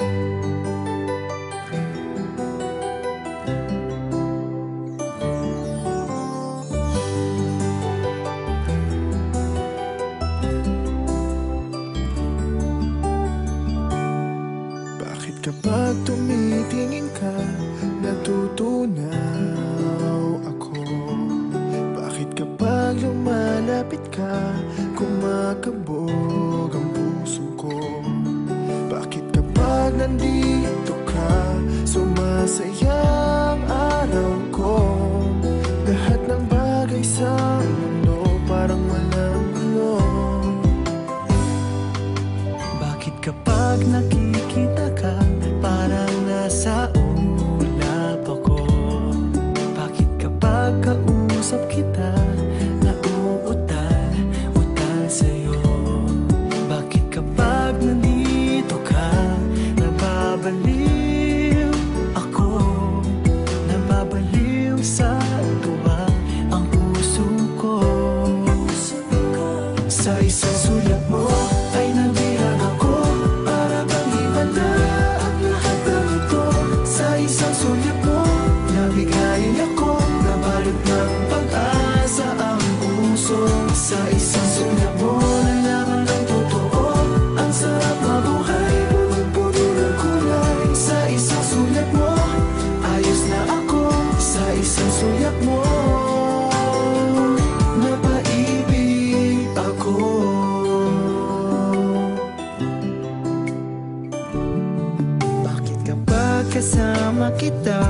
Bakit kapag tumitingin ka, natutunaw ako? Bakit kapag lumalapit ka, kumakabog ang puso ko? Bakit kapag nandito ka, sumasaya ang araw ko? Lahat ng bagay sa mundo parang walang gulo. Bakit kapag nakikita ka, parang nasa ulap ako? Bakit kapag kausap kita, nauutal-utal sa'yo? Bakit kapag nandito ka, nababaliw ako? Nababaliw sa tuwa ang puso ko. Sa isang sulat mo ay nabihag ako, para bang iba na ang lahat ng ito. Sa isang sulat mo, nabigayin ako, nabalot ng pag-asa ang puso. Sa isang sulat mo, nalaman ng totoo, ang sarap mabuhay, punong-puno ng kulay. Sa isang sulat mo, ayos na ako. Sa isang sulat mo, napaibig ako. Bakit kapag kasama kita,